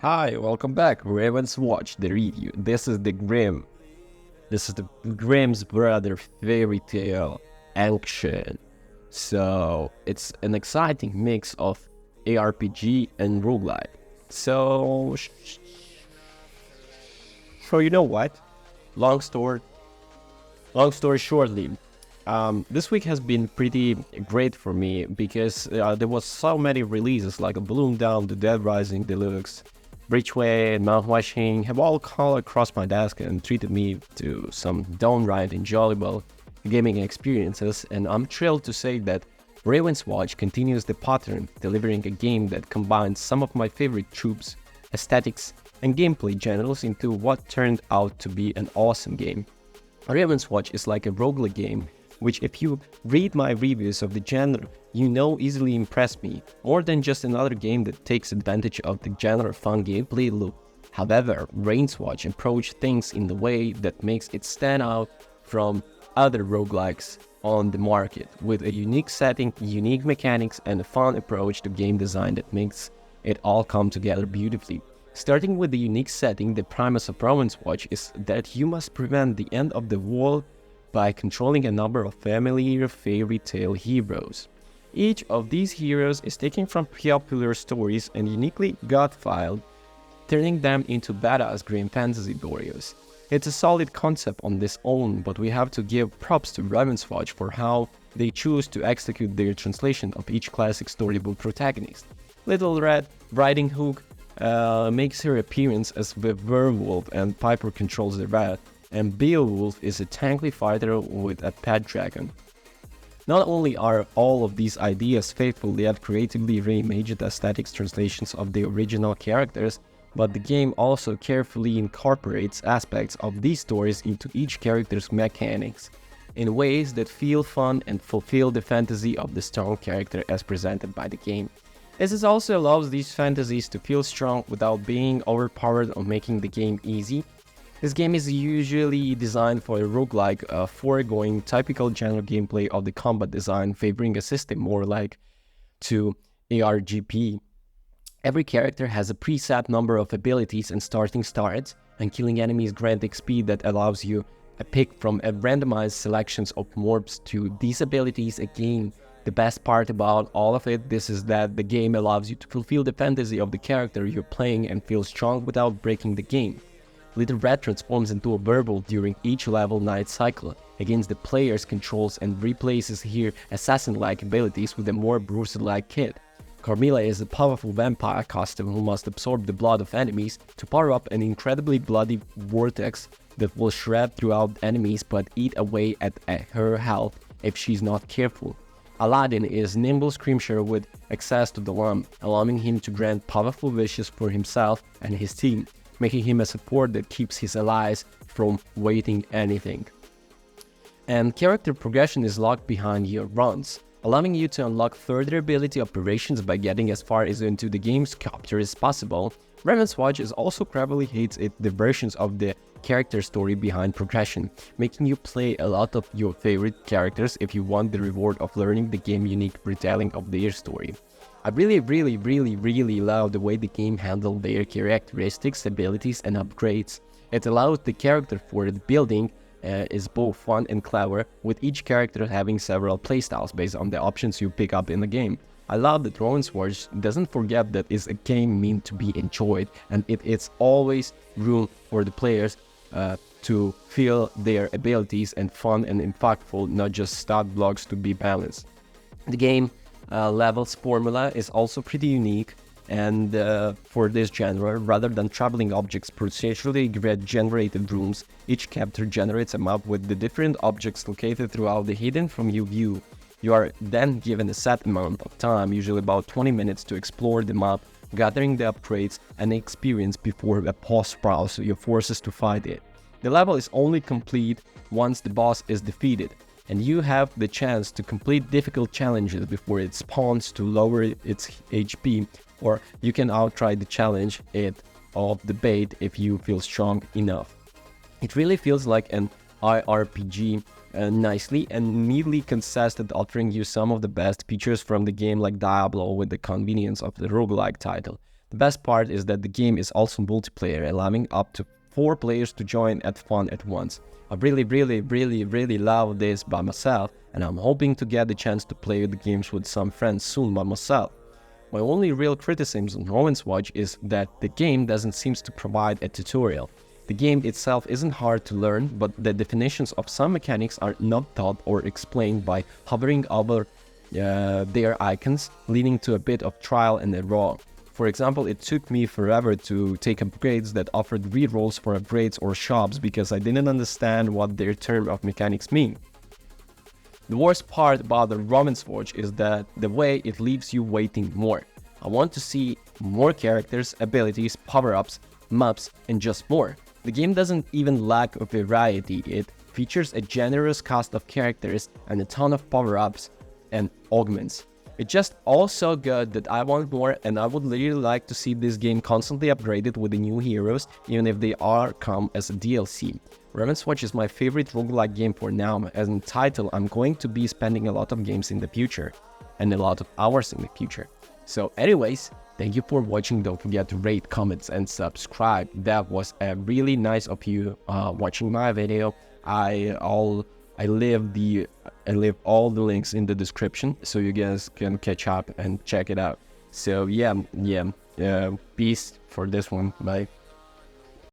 Hi, welcome back. Ravenswatch, the review. This is the Grimm. This is the Grimm's brother fairy tale action. So it's an exciting mix of ARPG and roguelite. So you know what? Long story, long story shortly. This week has been pretty great for me because there was so many releases like Bloom Down, The Dead Rising Deluxe, Bridgeway, and Mount Washing have all come across my desk and treated me to some downright enjoyable gaming experiences, and I'm thrilled to say that Ravenswatch continues the pattern, delivering a game that combines some of my favorite tropes, aesthetics, and gameplay genres into what turned out to be an awesome game. Ravenswatch is like a roguelike game, which if you read my reviews of the genre, you know easily impressed me, more than just another game that takes advantage of the genre fun gameplay loop. However, Ravenswatch approached things in the way that makes it stand out from other roguelikes on the market, with a unique setting, unique mechanics, and a fun approach to game design that makes it all come together beautifully. Starting with the unique setting, the premise of Ravenswatch is that you must prevent the end of the world by controlling a number of familiar fairy tale heroes. Each of these heroes is taken from popular stories and uniquely God-filed, turning them into badass green fantasy warriors. It's a solid concept on its own, but we have to give props to Ravenswatch for how they choose to execute their translation of each classic storybook protagonist. Little Red Riding Hood makes her appearance as the werewolf, and Piper controls the rat, and Beowulf is a tanky fighter with a pet dragon. Not only are all of these ideas faithful yet creatively reimagined aesthetics translations of the original characters, but the game also carefully incorporates aspects of these stories into each character's mechanics in ways that feel fun and fulfill the fantasy of the strong character as presented by the game. This also allows these fantasies to feel strong without being overpowered or making the game easy. This game is usually designed for a roguelike, foregoing typical genre gameplay of the combat design, favoring a system more like to ARGP. Every character has a preset number of abilities and starting stats, and killing enemies grant XP that allows you a pick from a randomized selections of mobs to these abilities. Again, the best part about all of it, this is that the game allows you to fulfill the fantasy of the character you're playing and feel strong without breaking the game. Little Red transforms into a werewolf during each level night cycle against the player's controls and replaces her assassin-like abilities with a more bruiser-like kit. Carmilla is a powerful vampire costume who must absorb the blood of enemies to power up an incredibly bloody vortex that will shred throughout enemies but eat away at her health if she's not careful. Aladdin is nimble scrimshaw with access to the lamp, allowing him to grant powerful wishes for himself and his team, making him a support that keeps his allies from waiting anything. And character progression is locked behind your runs, allowing you to unlock further ability operations by getting as far as into the game's chapter as possible. Ravenswatch is also cleverly hits the versions of the character story behind progression, making you play a lot of your favorite characters if you want the reward of learning the game unique retelling of their story. I really love the way the game handled their characteristics, abilities, and upgrades. It allows the character for the building is both fun and clever, with each character having several playstyles based on the options you pick up in the game. I love that Ravenswatch doesn't forget that it's a game meant to be enjoyed, and it's always room for the players to feel their abilities and fun and impactful, not just stat blocks to be balanced. The game levels formula is also pretty unique, and for this genre, rather than traveling objects procedurally generated rooms, each chapter generates a map with the different objects located throughout the hidden from you view. You are then given a set amount of time, usually about 20 minutes, to explore the map, gathering the upgrades and experience before a boss sprouts your forces to fight it. The level is only complete once the boss is defeated, and you have the chance to complete difficult challenges before it spawns to lower its HP, or you can outright the challenge it of the bait if you feel strong enough. It really feels like an IRPG, nicely and neatly consistent, offering you some of the best features from the game like Diablo with the convenience of the roguelike title. The best part is that the game is also multiplayer, allowing up to 4 players to join at fun at once. I really love this by myself, and I'm hoping to get the chance to play the games with some friends soon by myself. My only real criticism on Ravenswatch is that the game doesn't seem to provide a tutorial. The game itself isn't hard to learn, but the definitions of some mechanics are not taught or explained by hovering over their icons, leading to a bit of trial and error. For example, it took me forever to take upgrades that offered rerolls for upgrades or shops because I didn't understand what their term of mechanics mean. The worst part about the Ravenswatch is that the way it leaves you waiting more. I want to see more characters, abilities, power-ups, maps, and just more. The game doesn't even lack of variety. It features a generous cast of characters and a ton of power-ups and augments. It's just all so good that I want more, and I would really like to see this game constantly upgraded with the new heroes, even if they are come as a DLC. Ravenswatch is my favorite roguelike game for now. As in title, I'm going to be spending a lot of games in the future, and a lot of hours in the future. So anyways, thank you for watching. Don't forget to rate, comment, and subscribe. That was a really nice of you watching my video. I leave all the links in the description so you guys can catch up and check it out. So yeah, peace for this one. Bye.